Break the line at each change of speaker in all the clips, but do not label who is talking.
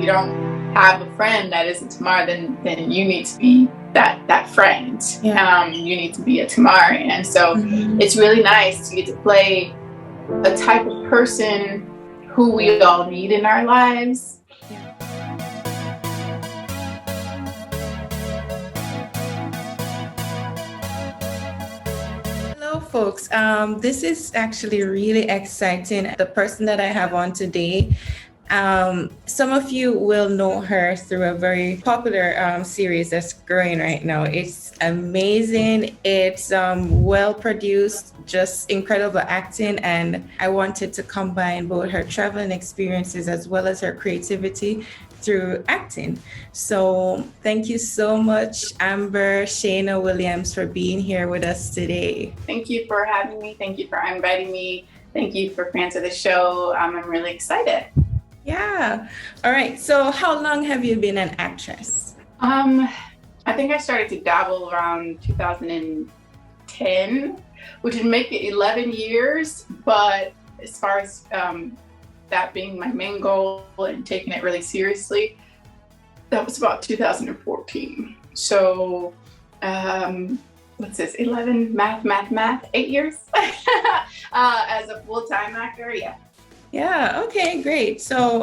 don't have a friend that isn't Tamar, then you need to be that friend.
Yeah.
You need to be a Tamar. And so it's really nice to get to play a type of person who we all need in our lives.
Hello, folks. This is actually really exciting. The person that I have on today, some of you will know her through a very popular series that's growing right now. It's amazing. It's well produced, just incredible acting. And I wanted to combine both her traveling experiences as well as her creativity through acting. So thank you so much, Amber Shana Williams, for being here with us today.
Thank you for having me. Thank you for inviting me. Thank you for fans of the show. I'm really excited.
Yeah. All right. So how long have you been an actress?
I think I started to dabble around 2010, which would make it 11 years. But as far as that being my main goal and taking it really seriously, that was about 2014. So what's this, 11, math, 8 years as a full-time actor, yeah.
Yeah, okay, great. So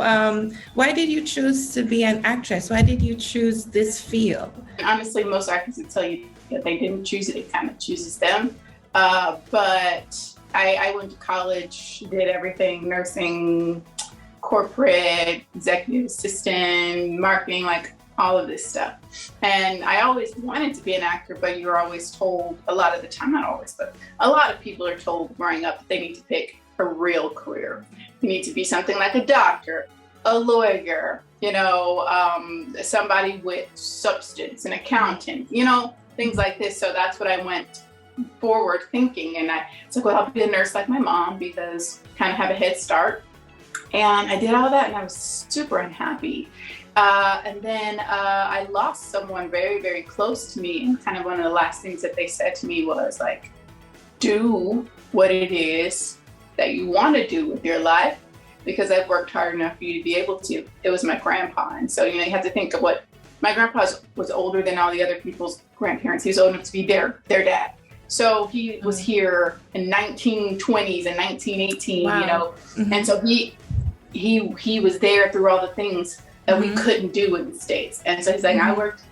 why did you choose to be an actress? Why did you choose this field?
Honestly, most actors would tell you that they didn't choose it, it kind of chooses them. But I went to college, did everything, nursing, corporate, executive assistant, marketing, like all of this stuff. And I always wanted to be an actor, but you were always told, a lot of the time, not always, but a lot of people are told growing up that they need to pick a real career. You need to be something like a doctor, a lawyer, somebody with substance, an accountant, things like this. So that's what I went forward thinking. And it's like, well, I'll be a nurse like my mom because kind of have a head start. And I did all that and I was super unhappy. And then I lost someone very, very close to me. And kind of one of the last things that they said to me was like, do what it is that you want to do with your life, because I've worked hard enough for you to be able to. It was my grandpa. And so, you have to think of what my grandpa was older than all the other people's grandparents. He was old enough to be their dad. So he was here in 1920s and 1918,
Wow.
And so he was there through all the things that we couldn't do in the States. And so he's like, I worked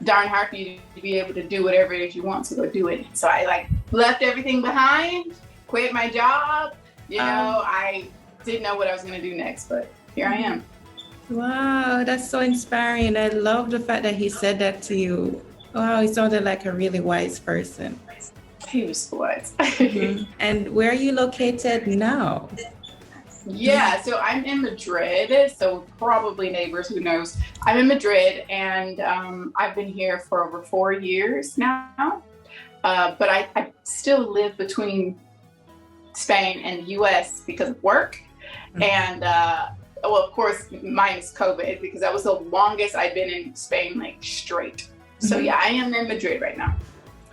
darn hard for you to be able to do whatever it is you want, so go do it. So I left everything behind, quit my job. I didn't know what I was going to do next, but here I am.
Wow, that's so inspiring. I love the fact that he said that to you. Wow, he sounded like a really wise person.
He was wise.
And where are you located now?
Yeah, so I'm in Madrid, so probably neighbors, who knows. I'm in Madrid, and I've been here for over 4 years now, but I still live between Spain and the US because of work. And well, of course, minus COVID, because that was the longest I've been in Spain, straight. So yeah, I am in Madrid right now.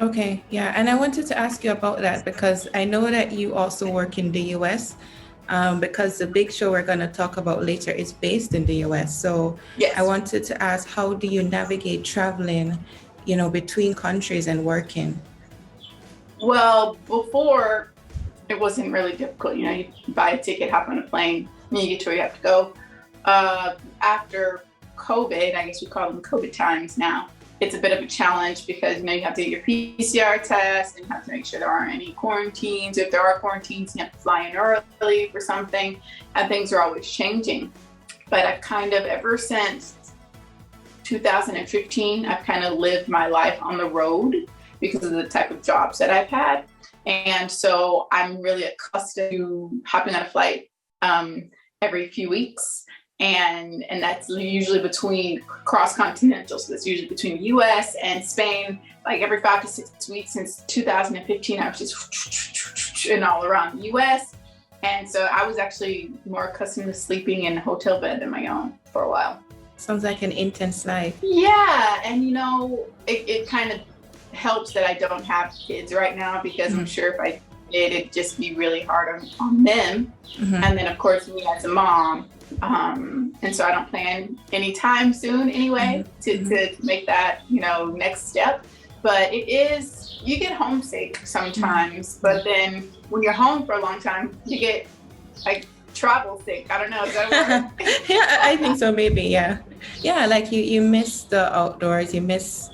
Okay, yeah. And I wanted to ask you about that because I know that you also work in the US, because the big show we're going to talk about later is based in the US. So
yes.
I wanted to ask, how do you navigate traveling, between countries and working?
Well, before, it wasn't really difficult. You buy a ticket, hop on a plane, and you get to where you have to go. After COVID, I guess we call them COVID times now, it's a bit of a challenge because, you have to get your PCR test and you have to make sure there aren't any quarantines. If there are quarantines, you have to fly in early for something, and things are always changing. But I've kind of, ever since 2015, I've kind of lived my life on the road because of the type of jobs that I've had. And so I'm really accustomed to hopping on a flight every few weeks. And that's usually between cross-continental. So that's usually between the US and Spain, every 5 to 6 weeks. Since 2015, I was just and all around the US. And so I was actually more accustomed to sleeping in a hotel bed than my own for a while.
Sounds like an intense life.
Yeah. And, it kind of helps that I don't have kids right now, because I'm sure if I it'd just be really hard on them. And then of course me as a mom. And so I don't plan anytime soon anyway to make that, next step. But it is, you get homesick sometimes, but then when you're home for a long time, you get like travel sick. I don't know. Is that a word?
Yeah, I think so. Maybe. Yeah. Yeah. Like you miss the outdoors. You miss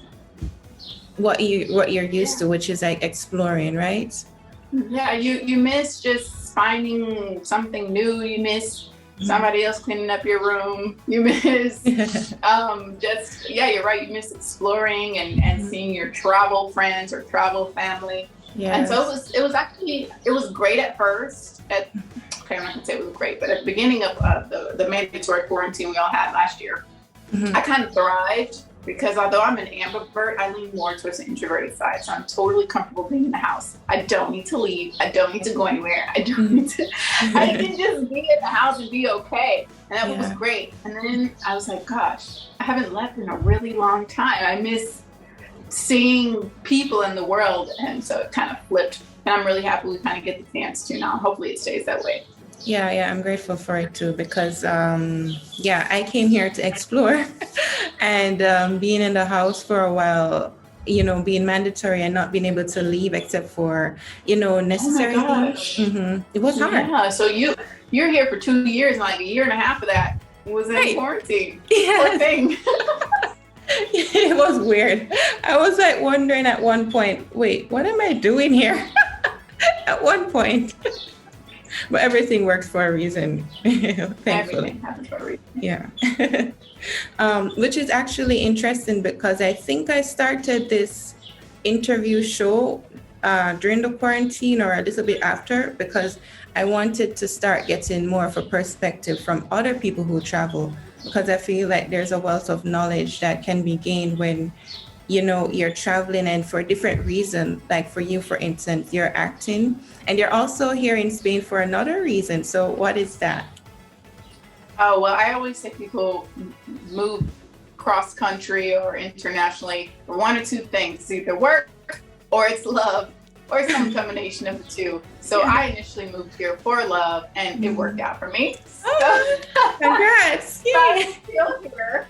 what you're used to, which is like exploring, right?
Yeah. You miss just finding something new. You miss somebody else cleaning up your room. You miss you're right. You miss exploring and seeing your travel friends or travel family. Yeah. And so it was great at first. I'm not gonna say it was great, but at the beginning of the mandatory quarantine we all had last year, I kind of thrived because although I'm an ambivert, I lean more towards the introverted side. So I'm totally comfortable being in the house. I don't need to leave. I don't need to go anywhere. I can just be in the house and be okay. And that was great. And then I was like, gosh, I haven't left in a really long time. I miss seeing people in the world. And so it kind of flipped. And I'm really happy we kind of get the chance to now. Hopefully it stays that way.
Yeah, I'm grateful for it too because, I came here to explore and being in the house for a while, being mandatory and not being able to leave except for, necessary things. It was hard.
Yeah, so you're here for 2 years and like a year and a half of that was in quarantine.
Yeah.
Poor thing.
It was weird. I was like wondering at one point, wait, what am I doing here? At one point. But everything works for a reason, thankfully.
Everything happens for a reason.
Yeah. Which is actually interesting because I think I started this interview show during the quarantine or a little bit after because I wanted to start getting more of a perspective from other people who travel because I feel like there's a wealth of knowledge that can be gained when you're traveling and for different reasons. Like for you, for instance, you're acting and you're also here in Spain for another reason. So what is that?
Oh, well, I always say people move cross country or internationally for one or two things. It's either work or it's love or some combination of the two. So I initially moved here for love and it worked out for me.
Oh, congrats.
I'm still here.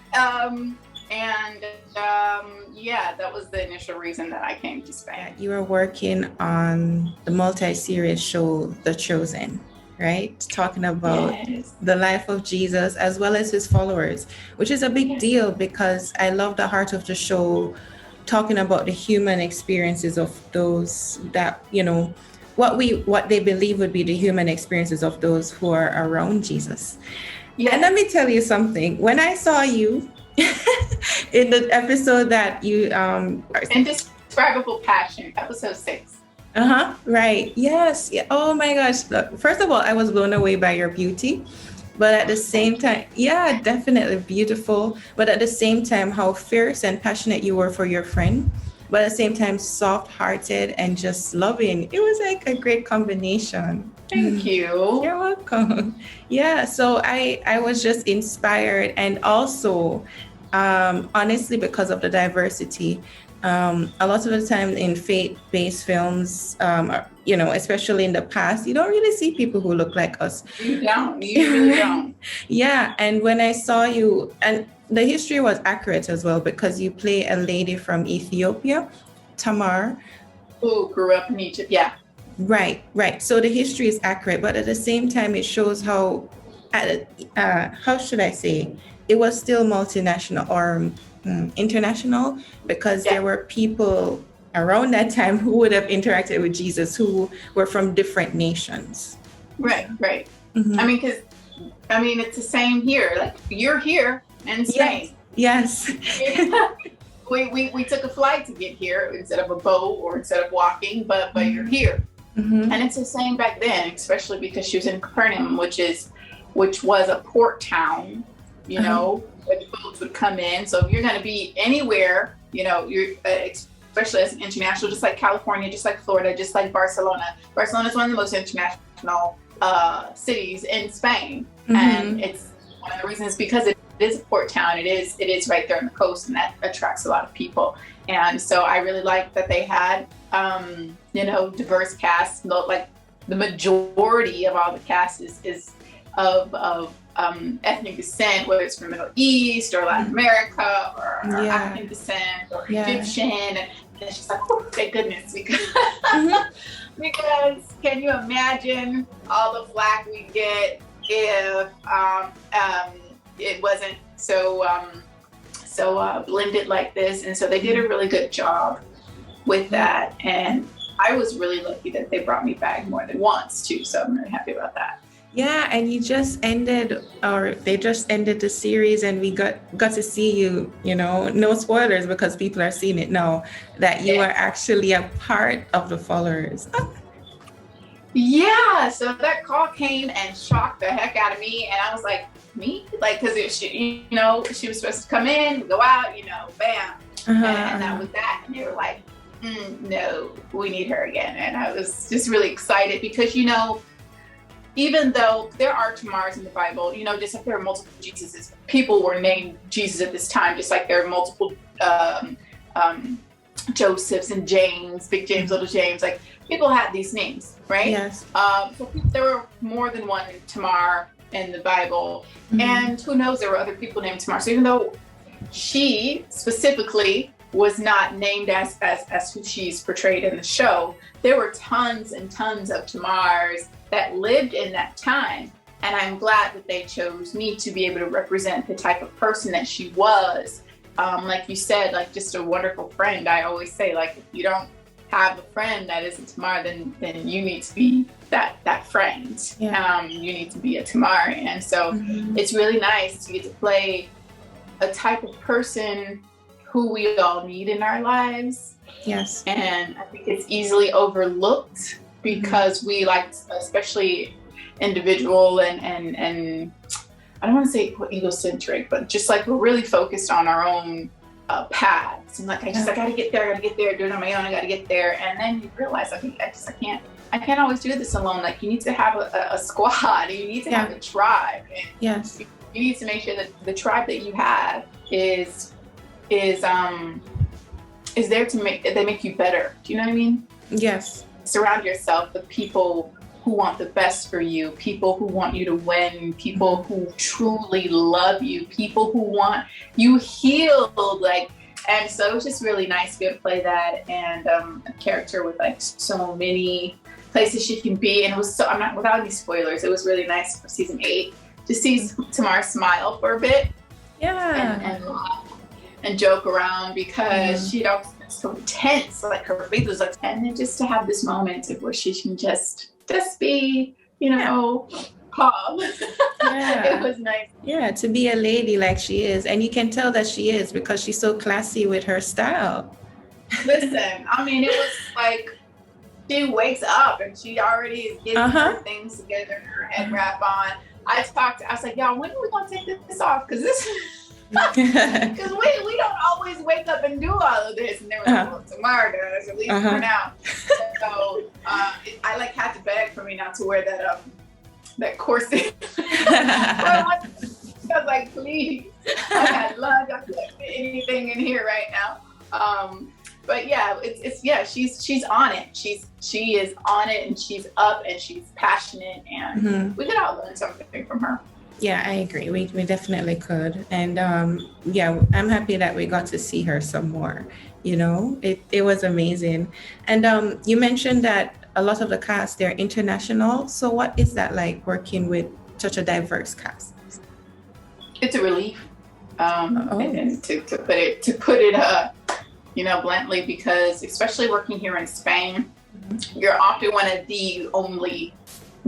That was the initial reason that I came to Spain.
You were working on the multi-series show, The Chosen, right? Talking about the life of Jesus as well as his followers, which is a big deal because I love the heart of the show, talking about the human experiences of those that, what they believe would be the human experiences of those who are around Jesus. Yeah. And let me tell you something. When I saw you in the episode that you
Indescribable Passion, episode 6.
Right. Yes. Yeah. Oh my gosh. Look, first of all, I was blown away by your beauty, but at the same time, definitely beautiful. But at the same time, how fierce and passionate you were for your friend, but at the same time, soft-hearted and just loving. It was like a great combination.
Thank you.
You're welcome. Yeah. So I was just inspired, and also, honestly, because of the diversity. A lot of the time in faith-based films, especially in the past, you don't really see people who look like us.
You really don't.
Yeah, and when I saw you, and the history was accurate as well because you play a lady from Ethiopia, Tamar.
Who grew up in Egypt, yeah.
Right. So the history is accurate, but at the same time, it shows how should I say, it was still multinational or international because there were people around that time who would have interacted with Jesus who were from different nations.
Right. Mm-hmm. I mean, it's the same here. Like you're here in Spain.
Yes.
we took a flight to get here instead of a boat or instead of walking, but you're here. Mm-hmm. And it's the same back then, especially because she was in Capernaum, which was a port town, where the boats would come in. So if you're going to be anywhere, you're especially as an international, just like California, just like Florida, just like Barcelona. Barcelona is one of the most international cities in Spain. Mm-hmm. And it's one of the reasons because it's is a port town. It is right there on the coast, and that attracts a lot of people. And so I really like that they had, diverse cast. Like the majority of all the cast is of ethnic descent, whether it's from Middle East or Latin America or African descent or Egyptian. And it's just like, oh, thank goodness, because because can you imagine all the flack we get if it wasn't so blended like this? And so they did a really good job with that, and I was really lucky that they brought me back more than once too, so I'm really happy about that.
Yeah, and they just ended the series, and we got to see you, no spoilers because people are seeing it now, that you are actually a part of the followers.
Yeah, so that call came and shocked the heck out of me, and I was like, me? Like, because she was supposed to come in, go out, bam. And that was that. And they were like, no, we need her again. And I was just really excited because, even though there are Tamars in the Bible, just like there are multiple Jesuses, people were named Jesus at this time, just like there are multiple Josephs and James, Big James, Little James, like people had these names, right?
Yes.
So there were more than one Tamar in the Bible, and who knows, there were other people named Tamar. So even though she specifically was not named as who she's portrayed in the show, there were tons and tons of Tamars that lived in that time. And I'm glad that they chose me to be able to represent the type of person that she was. Like you said, like just a wonderful friend. I always say, like, if you don't have a friend that isn't Tamar, then you need to be that friend.
Yeah.
You need to be a Tamar. And so it's really nice to get to play a type of person who we all need in our lives.
Yes.
And I think it's easily overlooked because we like, especially individual and I don't want to say egocentric, but just like we're really focused on our own paths. And like, I gotta get there, do it on my own, I gotta get there. And then you realize, I can't always do this alone. Like, you need to have a squad, you need to have a tribe. And
yes.
You need to make sure that the tribe that you have is there to make you better. Do you know what I mean?
Yes.
Surround yourself with people who want the best for you, people who want you to win, people who truly love you, people who want you healed. And so it was just really nice to be able to play that, and a character with like so many places she can be. And it was I'm not without any spoilers, it was really nice for season 8 to see Tamar smile for a bit.
Yeah.
And laugh and joke around because she'd always been so tense, like her face was like, and then just to have this moment of where she can just be, calm.
Yeah.
It was nice.
Yeah, to be a lady like she is. And you can tell that she is because she's so classy with her style.
Listen, I mean, it was like she wakes up and she already is getting her things together, her head wrap on. I was like, y'all, when are we going to take this off? Because because we don't always wake up and do all of this. And they were like, well, Tamar does, at least for now. So I had to beg for me not to wear that corset. I was like, please, I had lunch, I couldn't fit anything in here right now. But yeah, she's on it. She is on it, and she's up, and she's passionate, and we could all learn something from her.
Yeah, I agree. We definitely could. And I'm happy that we got to see her some more. It was amazing. And you mentioned that a lot of the cast, they're international. So what is that like working with such a diverse cast?
It's a relief. And to put it bluntly, because especially working here in Spain, you're often one of the only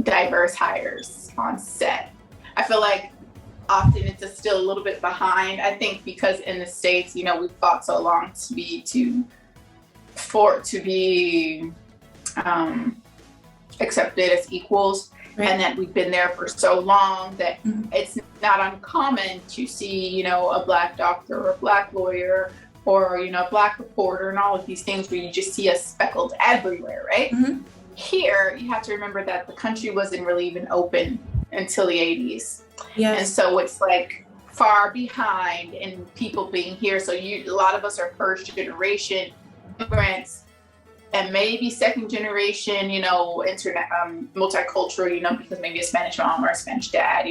diverse hires on set. I feel like often it's still a little bit behind. I think because in the States, we've fought so long to be accepted as equals, right. And that we've been there for so long that it's not uncommon to see, a Black doctor or a Black lawyer or, a Black reporter and all of these things where you just see us speckled everywhere, right? Here, you have to remember that the country wasn't really even open until the 80s. Yes. And so it's like far behind in people being here. So a lot of us are first generation immigrants, and maybe second generation, internet, multicultural, because maybe a Spanish mom or a Spanish dad,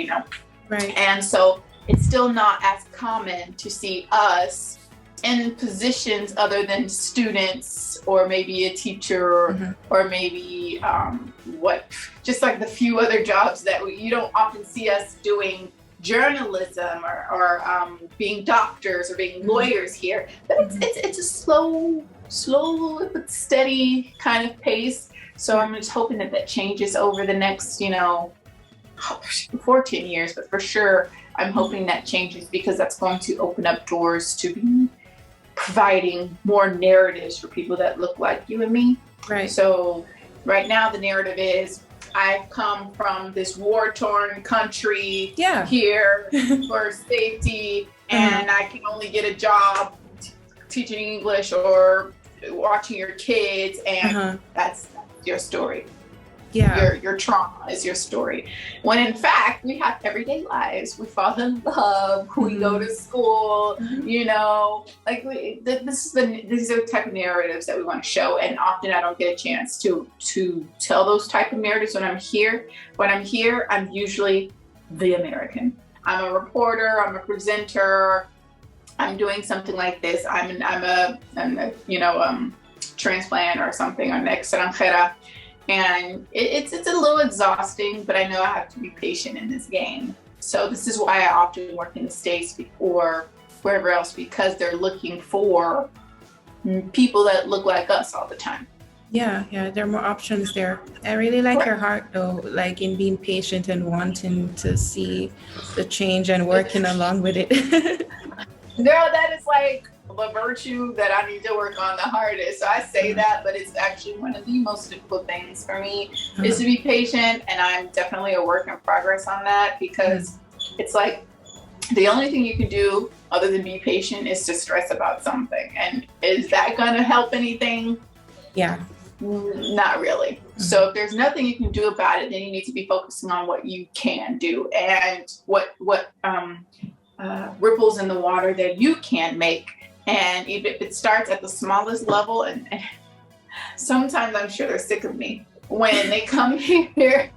Right.
And so it's still not as common to see us in positions other than students, or maybe a teacher, or maybe just like the few other jobs that you don't often see us doing, journalism or being doctors or being lawyers here. But it's a slow but steady kind of pace. So I'm just hoping that changes over the next 14 years, but for sure I'm hoping that changes, because that's going to open up doors to be providing more narratives for people that look like you and me.
Right.
So right now the narrative is, I've come from this war-torn country here for safety, and I can only get a job teaching English or watching your kids, and that's your story. Yeah. Your trauma is your story. When in fact, we have everyday lives. We fall in love. We go to school. These are the type of narratives that we want to show. And often I don't get a chance to tell those type of narratives when I'm here. When I'm here, I'm usually the American. I'm a reporter. I'm a presenter. I'm doing something like this. I'm a transplant or something, or an extranjera. And it's a little exhausting, but I know I have to be patient in this game. So this is why I often work in the States or wherever else, because they're looking for people that look like us all the time.
Yeah, there are more options there. I really like your heart though, like in being patient and wanting to see the change and working along with it.
Girl, that is like the virtue that I need to work on the hardest. So I say that, but it's actually one of the most difficult things for me is to be patient. And I'm definitely a work in progress on that, because it's like the only thing you can do other than be patient is to stress about something. And is that going to help anything?
Yeah.
Not really. So if there's nothing you can do about it, then you need to be focusing on what you can do and what ripples in the water that you can make. And even if it starts at the smallest level, and sometimes I'm sure they're sick of me when they come here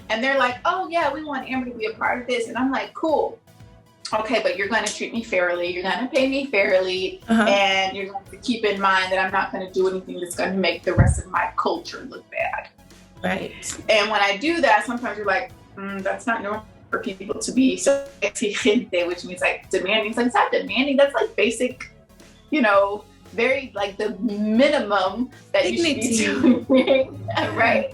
and they're like, oh yeah, we want Amber to be a part of this. And I'm like, cool. Okay, but you're going to treat me fairly. You're going to pay me fairly. And you're going to keep in mind that I'm not going to do anything that's going to make the rest of my culture look bad.
Right.
And when I do that, sometimes you're like, that's not normal for people to be so exigente, which means like demanding. It's not demanding. That's like basic, very like the minimum that dignity. You should be doing, right?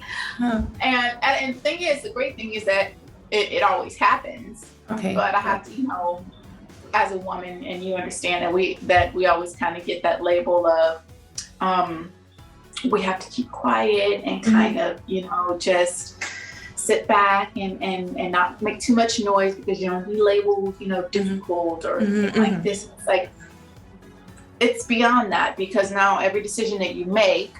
And the great thing is that it always happens.
Okay.
But I have to, as a woman, and you understand that we always kind of get that label of we have to keep quiet and kind of, just sit back and not make too much noise because you don't be labeled, difficult or like this. It's like, it's beyond that, because now every decision that you make,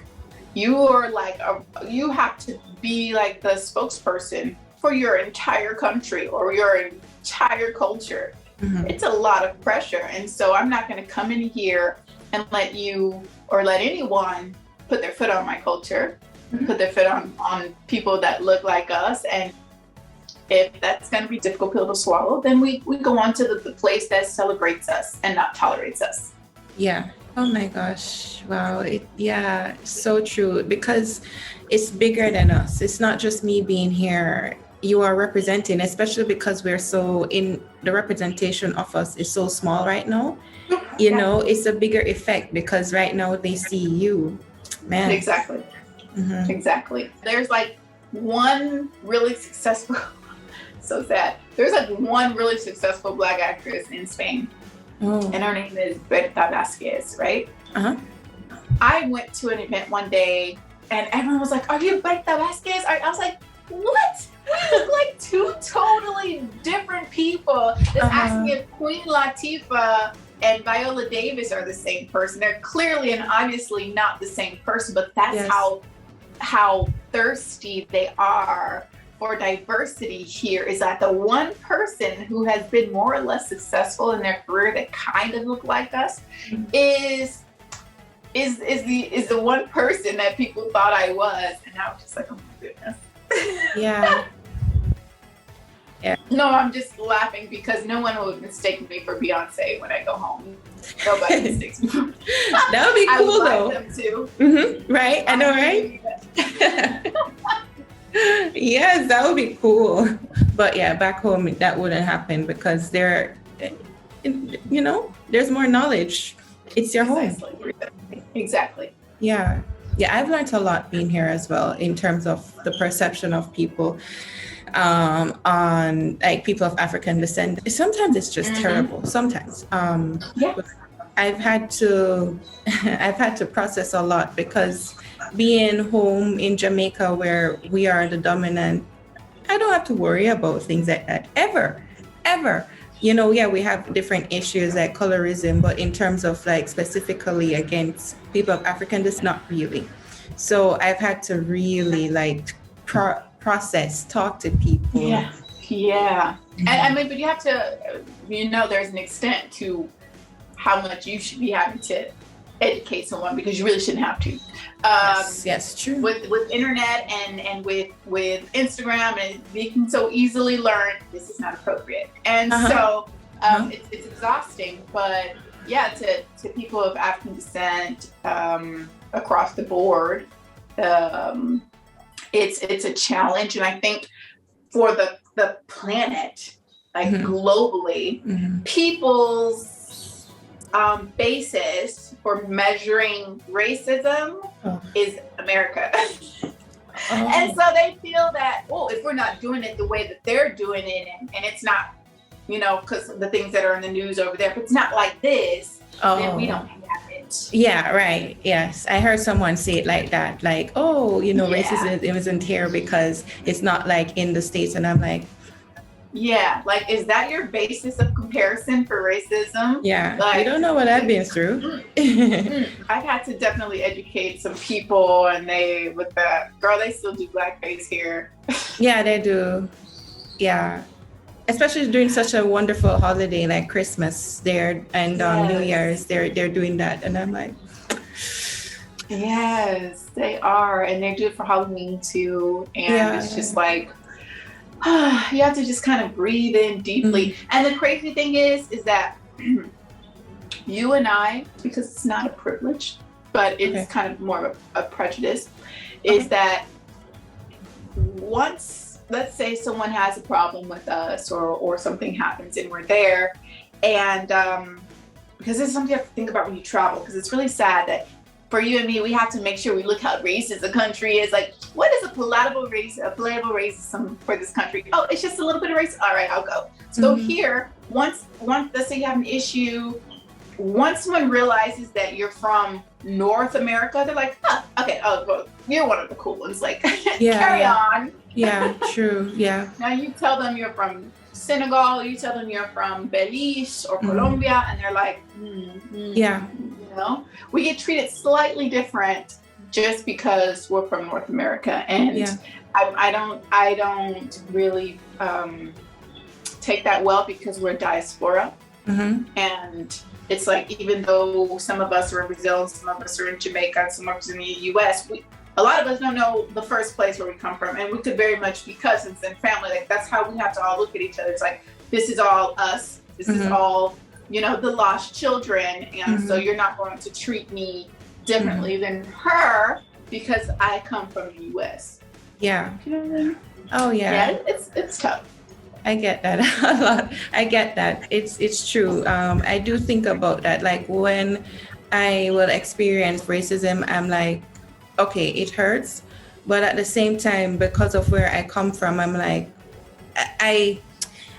you are like, you have to be like the spokesperson for your entire country or your entire culture. It's a lot of pressure. And so I'm not going to come in here and let you or let anyone put their foot on my culture, put their foot on people that look like us. And if that's going to be a difficult pill to swallow, then we go on to the place that celebrates us and not tolerates us.
Yeah. Oh my gosh. Wow. So true, because it's bigger than us. It's not just me being here. You are representing, especially because we're so in the representation of us is so small right now. It's a bigger effect because right now they see you, man.
Exactly. Exactly. There's like one really successful, so sad. There's like one really successful Black actress in Spain. And her name is Berta Vasquez, right? I went to an event one day and everyone was like, are you Berta Vasquez? I was like, what? We look like two totally different people. Just asking if Queen Latifah and Viola Davis are the same person. They're clearly and obviously not the same person, but that's how thirsty they are for diversity here is that the one person who has been more or less successful in their career that kind of look like us is the one person that people thought I was, and I was just like, oh my goodness.
Yeah. Yeah.
No, I'm just laughing because no one would mistake me for Beyonce when I go home. Nobody mistakes me.
That would be cool, though.
I would like them too.
Mm-hmm. Right? I know, right? Yes, that would be cool. But yeah, back home, that wouldn't happen because there's more knowledge. It's your home.
Exactly.
Yeah. Yeah, I've learned a lot being here as well in terms of the perception of people on like people of African descent. Sometimes it's just terrible. Sometimes. I've had to process a lot because being home in Jamaica where we are the dominant, I don't have to worry about things like that ever. We have different issues like colorism, but in terms of like specifically against people of African descent, not really. So I've had to really like process, talk to people.
Yeah. Mm-hmm. And I mean, but you have to, there's an extent to how much you should be having to educate someone because you really shouldn't have to.
Yes, true.
With internet and with Instagram, and you can so easily learn this is not appropriate. And so it's exhausting, but yeah, to people of African descent across the board, it's a challenge. And I think for the planet, like globally, people's basis for measuring racism is America. And so they feel that, if we're not doing it the way that they're doing it, and it's not, because the things that are in the news over there, if it's not like this, then we don't have it.
Yeah, right. Yes. I heard someone say it like that, like, racism isn't here because it's not like in the States. And I'm like,
yeah, like, is that your basis of comparison for racism?
Yeah,
like,
you don't know what I've been through.
I've had to definitely educate some people, and they still do blackface here.
Yeah, they do. Yeah, especially during such a wonderful holiday like Christmas there and New Year's, they're doing that, and I'm like,
yes, they are, and they do it for Halloween too, and it's just like. You have to just kind of breathe in deeply. And the crazy thing is that you and I, because it's not a privilege, but it's kind of more of a prejudice, is that once, let's say someone has a problem with us or something happens and we're there, and because this is something you have to think about when you travel, because it's really sad that for you and me, we have to make sure we look how racist the country is. Like, what is a palatable racism for this country? Oh, it's just a little bit of racism. All right, I'll go. So here, once let's say you have an issue, once someone realizes that you're from North America, they're like, okay, well, you're one of the cool ones. Like, carry on.
Yeah, true. Yeah.
Now you tell them you're from Senegal, you tell them you're from Belize or Colombia, and they're like,
yeah.
We get treated slightly different just because we're from North America, and I don't really take that well because we're diaspora, and it's like, even though some of us are in Brazil, some of us are in Jamaica, and some of us are in the U.S., a lot of us don't know the first place where we come from, and we could very much be cousins and family. Like, that's how we have to all look at each other. It's like, this is all us. This is all, the lost children. And so you're not going to treat me differently than her because I come from the U.S.
Yeah.
You know what I mean?
Oh, yeah.
Yeah, it's tough.
I get that a lot. I get that. It's true. I do think about that. Like, when I will experience racism, I'm like, okay, it hurts. But at the same time, because of where I come from, I'm like, I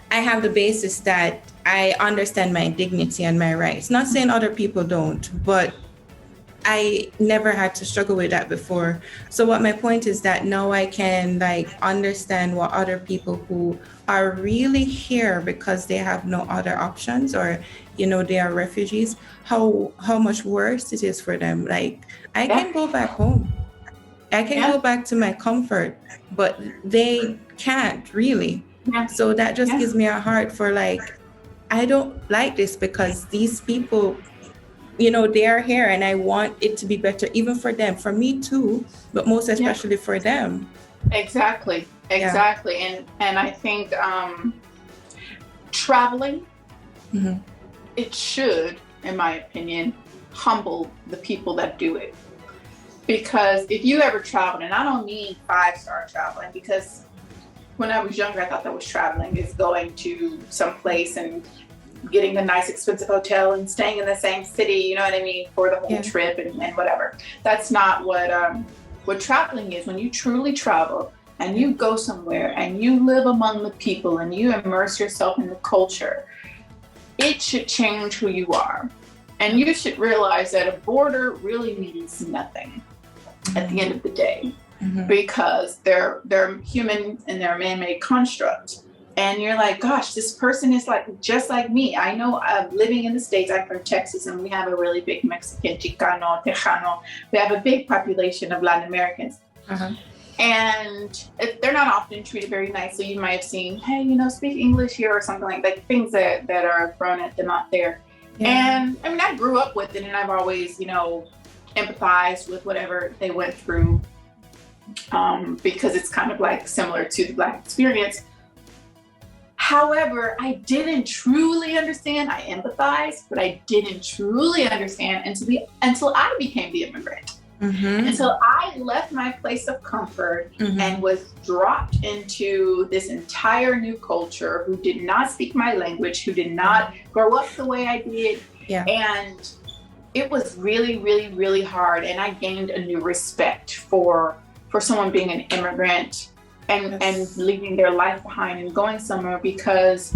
have the basis that I understand my dignity and my rights. Not saying other people don't, but I never had to struggle with that before. So what my point is that now I can like understand what other people who are really here because they have no other options, or they are refugees, how much worse it is for them. Like, I can go back home. I can go back to my comfort, but they can't really.
Yeah.
So that just gives me a heart for like, I don't like this because these people, you know, they are here and I want it to be better, even for them, for me too, but most especially for them.
Exactly. And I think traveling, it should, in my opinion, humble the people that do it. Because if you ever traveled, and I don't mean 5-star traveling, because when I was younger, I thought that was traveling, is going to some place and getting a nice expensive hotel and staying in the same city, you know what I mean, for the whole trip and whatever. That's not what traveling is. When you truly travel and you go somewhere and you live among the people and you immerse yourself in the culture, it should change who you are. And you should realize that a border really means nothing at the end of the day, because they're human and they're a man-made construct. And you're like, gosh, this person is like just like me. I know, living in the States, I'm from Texas, and we have a really big Mexican, Chicano, Tejano. We have a big population of Latin Americans. And they're not often treated very nicely. You might have seen, hey, you know, speak English here or something like that, things that are thrown at them out there. And I mean, I grew up with it, and I've always, you know, empathized with whatever they went through, because it's kind of like similar to the Black experience. However, I didn't truly understand. I empathized, but I didn't truly understand until I became the immigrant. Until I left my place of comfort and was dropped into this entire new culture, who did not speak my language, who did not grow up the way I did. And it was really, really, really hard. And I gained a new respect for someone being an immigrant and leaving their life behind and going somewhere, because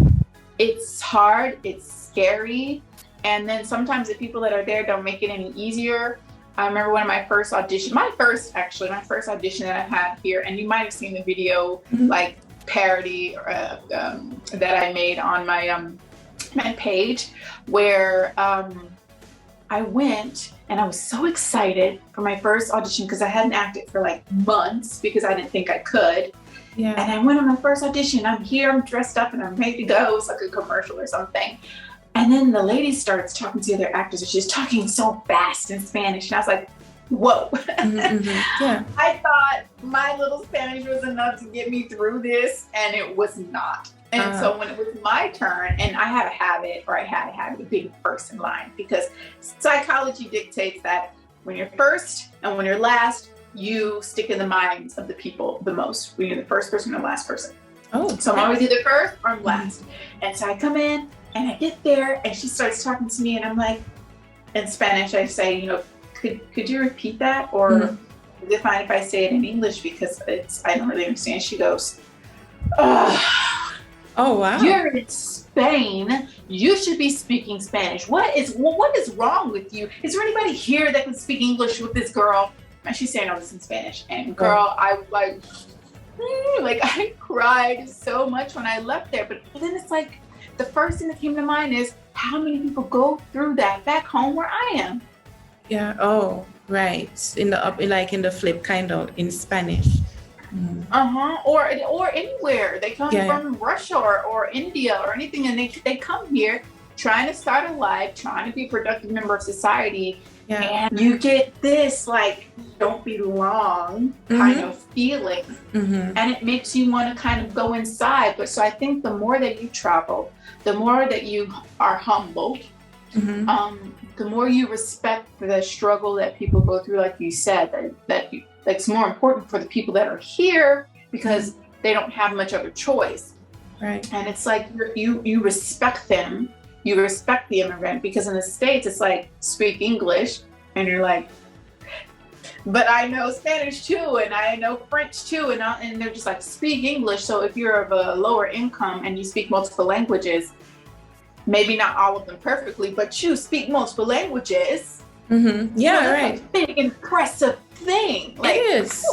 it's hard, it's scary. And then sometimes the people that are there don't make it any easier. I remember one of my first auditions, my first audition that I had here, and you might have seen the video, like parody that I made on my my page, where I went and I was so excited for my first audition, because I hadn't acted for like months because I didn't think I could. And I went on my first audition. I'm here, I'm dressed up, and I'm ready to go. It's like a commercial or something. And then the lady starts talking to the other actors, and she's talking so fast in Spanish. And I was like, whoa. I thought my little Spanish was enough to get me through this, and it was not. And so when it was my turn, and I had a habit of being first in line, because psychology dictates that when you're first and when you're last, you stick in the minds of the people the most. When you're the first person or the last person. So I'm always either first or I'm last. And so I come in, and I get there, and she starts talking to me, and I'm like, in Spanish, I say, you know, could you repeat that? Or is it fine if I say it in English, because I don't really understand? She goes, oh wow. You're in Spain. You should be speaking Spanish. What is wrong with you? Is there anybody here that can speak English with this girl? And she's saying all this in Spanish. And girl, I was like I cried so much when I left there. But then it's like, the first thing that came to mind is, how many people go through that back home where I am? Right. In the flip, kind of in Spanish. Or anywhere. They come from Russia or India or anything, and they come here trying to start a life, trying to be a productive member of society. And you get this like don't belong kind of feeling, and it makes you want to kind of go inside. But so I think the more that you travel, the more that you are humbled, the more you respect the struggle that people go through. Like you said, that's more important for the people that are here, because they don't have much other choice. Right. And it's like you respect them. You respect the immigrant, because in the States, it's like, speak English. And you're like, but I know Spanish too, and I know French too. And they're just like, speak English. So if you're of a lower income and you speak multiple languages, maybe not all of them perfectly, but you speak multiple languages. That's a big, impressive thing. Like, it is.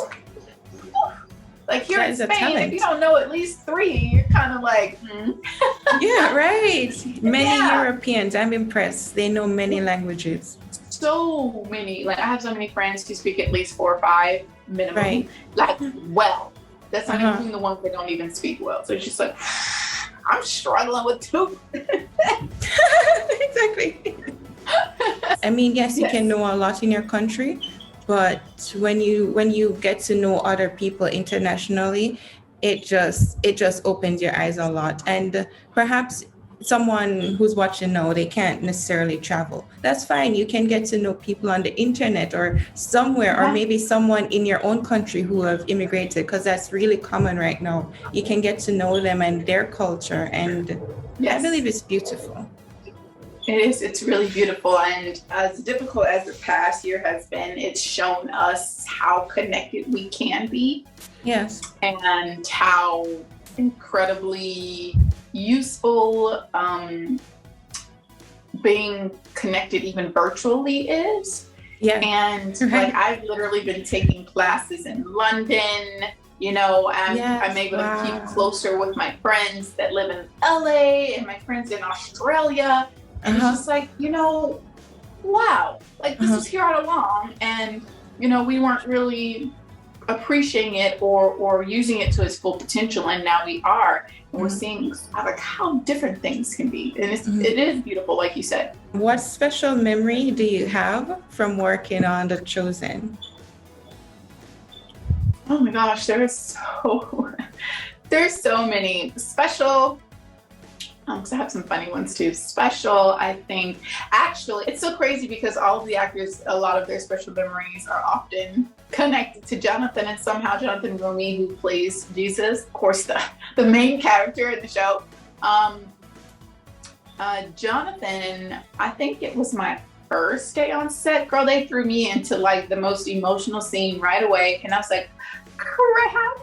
Like here in Spain, if you don't know at least 3, you're kind of like, Many Europeans, I'm impressed. They know many languages. so many, like I have so many friends who speak at least 4 or 5 minimum,
Right.
like well. That's not including the ones that don't even speak well. So it's just like, I'm struggling with 2.
Exactly. I mean, yes, you can know a lot in your country, but when you get to know other people internationally, it just opens your eyes a lot. And perhaps someone who's watching now, they can't necessarily travel. That's fine. You can get to know people on the internet or somewhere, or maybe someone in your own country who have immigrated, because that's really common right now. You can get to know them and their culture, and I believe it's beautiful.
It is. It's really beautiful. And as difficult as the past year has been, it's shown us how connected we can be.
Yes.
And how incredibly useful being connected even virtually is.
Yeah.
And like I've literally been taking classes in London, you know, and I'm able to keep closer with my friends that live in LA and my friends in Australia. And it's just like, you know, wow, like this was here all along. And, you know, we weren't really appreciating it or using it to its full potential. And now we are. And we're seeing like how different things can be. And it is beautiful, like you said.
What special memory do you have from working on The Chosen?
Oh my gosh, there's so many special. Because I have some funny ones too. Special, I think. Actually, it's so crazy because all of the actors, a lot of their special memories are often connected to Jonathan, and somehow Jonathan Romy, who plays Jesus, of course, the main character in the show. Jonathan, I think it was my first day on set. Girl, they threw me into like the most emotional scene right away, and I was like, crap!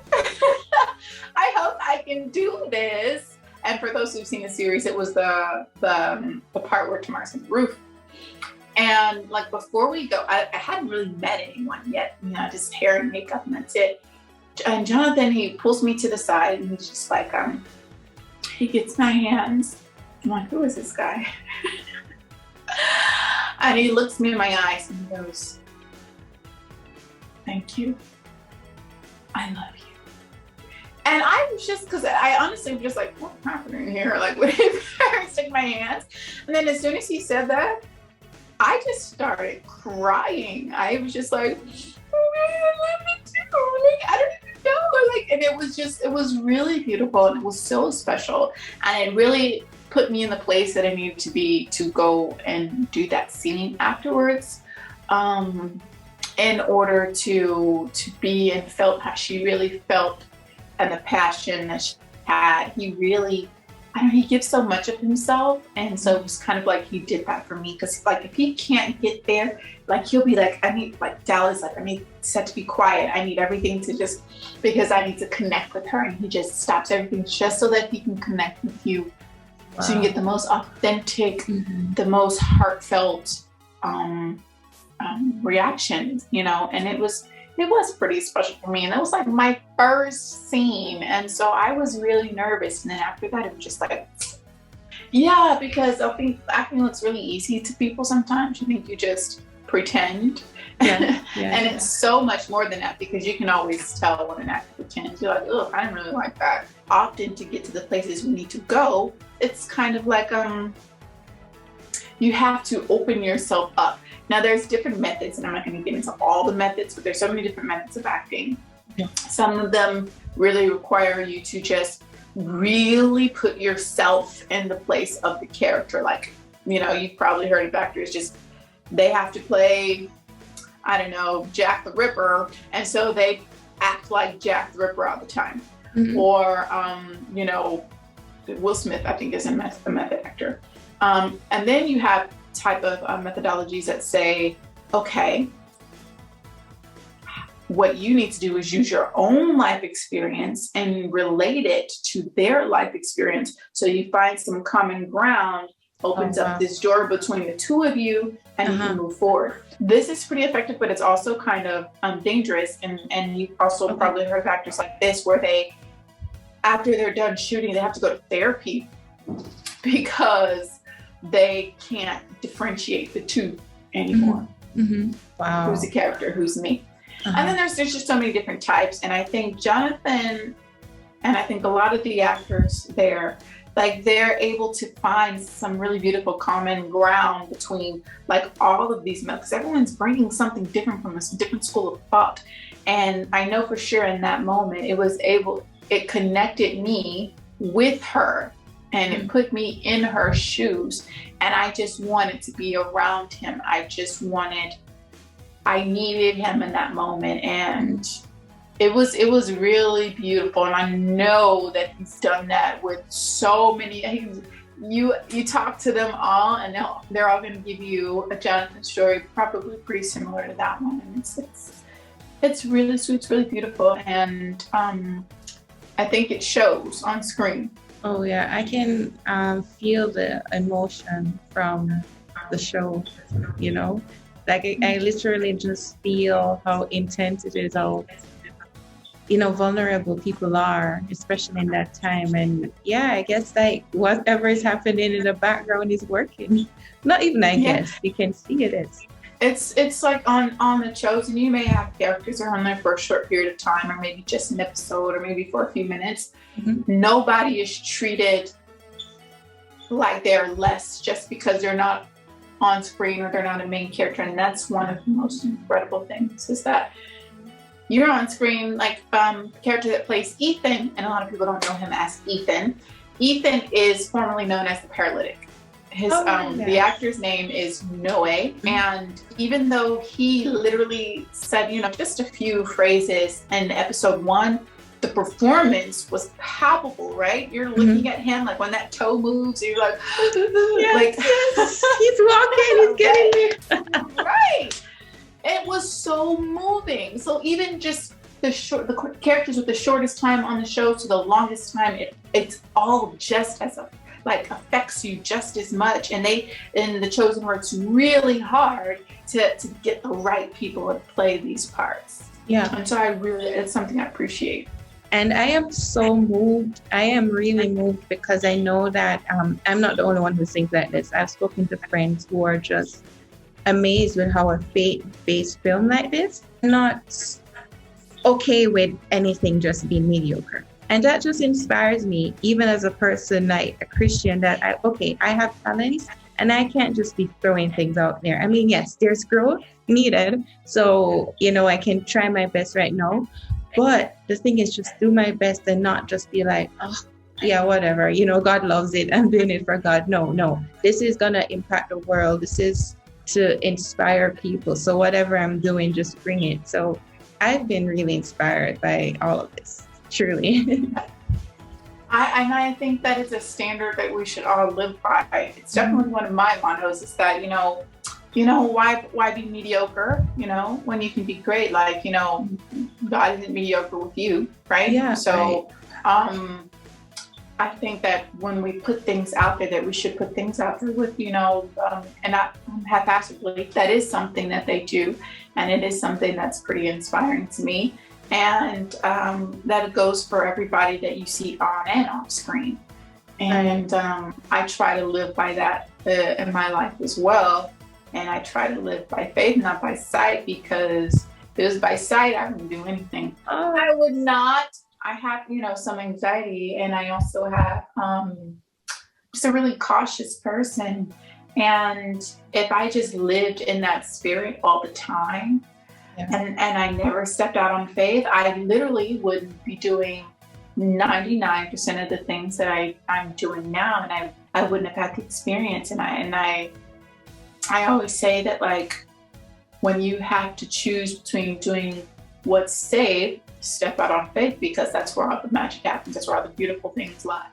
I hope I can do this. And for those who've seen the series, it was the part where Tamar's on the roof. And like before we go, I hadn't really met anyone yet, you know, just hair and makeup and that's it. And Jonathan, he pulls me to the side and he's just like, he gets my hands. I'm like, who is this guy? And he looks me in my eyes and he goes, thank you. I love you. And I was just, because I honestly was just like, what's happening here? Like, what if I stick my hands? And then as soon as he said that, I just started crying. I was just like, oh, I love you too. Like, I don't even know. Like, and it was really beautiful and it was so special. And it really put me in the place that I needed to be to go and do that scene afterwards. In order to be and felt how she really felt. And the passion that she had, he really, he gives so much of himself. And so it was kind of like he did that for me. Because like, if he can't get there, like he'll be like, I need, like Dallas, like I need set to be quiet. I need everything to just, because I need to connect with her. And he just stops everything just so that he can connect with you. Wow. So you can get the most authentic, the most heartfelt reactions, you know, and it was pretty special for me. And that was like my first scene. And so I was really nervous. And then after that, it was just like, yeah, because I think acting looks really easy to people sometimes. You think you just pretend. And it's so much more than that because you can always tell when an actor pretends. You're like, oh, I didn't really like that. Often to get to the places we need to go, it's kind of like you have to open yourself up. Now there's different methods, and I'm not going to get into all the methods, but there's so many different methods of acting. Yeah. Some of them really require you to just really put yourself in the place of the character. Like, you know, you've probably heard of actors just, they have to play, I don't know, Jack the Ripper, and so they act like Jack the Ripper all the time. Or, you know, Will Smith, I think, is a method actor. And then you have type of methodologies that say, okay, what you need to do is use your own life experience and relate it to their life experience. So you find some common ground, opens up this door between the two of you, and you can move forward. This is pretty effective, but it's also kind of dangerous. And you've also probably heard of actors like this, where they, after they're done shooting, they have to go to therapy because they can't differentiate the two anymore.
Wow.
Who's the character? Who's me? And then there's just so many different types. And I think Jonathan, and I think a lot of the actors there, like they're able to find some really beautiful common ground between like all of these men, because everyone's bringing something different from a different school of thought. And I know for sure in that moment, it connected me with her, and it put me in her shoes. And I just wanted to be around him. I needed him in that moment. And it was really beautiful. And I know that he's done that with so many. You talk to them all, and they're all going to give you a Jonathan story, probably pretty similar to that one. And it's really sweet, it's really beautiful, and I think it shows on screen.
Oh yeah, I can feel the emotion from the show, you know, like I literally just feel how intense it is, how, you know, vulnerable people are, especially in that time. And yeah, I guess like whatever is happening in the background is working. Not even I guess, you can see it is.
It's like on The Chosen, you may have characters that are on there for a short period of time, or maybe just an episode, or maybe for a few minutes. Nobody is treated like they're less just because they're not on screen or they're not a main character. And that's one of the most incredible things, is that you're on screen, like the character that plays Ethan, and a lot of people don't know him as Ethan. Ethan is formerly known as the paralytic. His the actor's name is Noe, and even though he literally said, you know, just a few phrases in episode 1, the performance was palpable, right? You're looking at him, like when that toe moves, you're like,
yes, he's walking, he's getting there.
Right. It was so moving. So even just the characters with the shortest time on the show to the longest time, it's all just as affects you just as much. And they in The Chosen works really hard to get the right people to play these parts.
Yeah.
And so it's something I appreciate.
And I am so moved. I am really moved because I know that I'm not the only one who thinks like this. I've spoken to friends who are just amazed with how a faith-based film like this not okay with anything just being mediocre. And that just inspires me, even as a person, like a Christian, that I have talents and I can't just be throwing things out there. I mean, yes, there's growth needed. So, you know, I can try my best right now. But the thing is, just do my best and not just be like, oh, yeah, whatever. You know, God loves it. I'm doing it for God. No. This is going to impact the world. This is to inspire people. So whatever I'm doing, just bring it. So I've been really inspired by all of this. Truly.
I think that is a standard that we should all live by. It's definitely one of my mottos, is that, you know, why be mediocre, you know, when you can be great? Like, you know, God isn't mediocre with you, right?
Yeah.
So I think that when we put things out there, that we should put things out there with, you know, and not haphazardly. That is something that they do, and it is something that's pretty inspiring to me. And that goes for everybody that you see on and off screen. And I try to live by that in my life as well. And I try to live by faith, not by sight, because if it was by sight, I wouldn't do anything. I would not. I have, you know, some anxiety, and I also have just a really cautious person. And if I just lived in that spirit all the time, and I never stepped out on faith, I literally wouldn't be doing 99% of the things that I'm doing now, and I wouldn't have had the experience. And I always say that, like, when you have to choose between doing what's safe, step out on faith, because that's where all the magic happens. That's where all the beautiful things lie.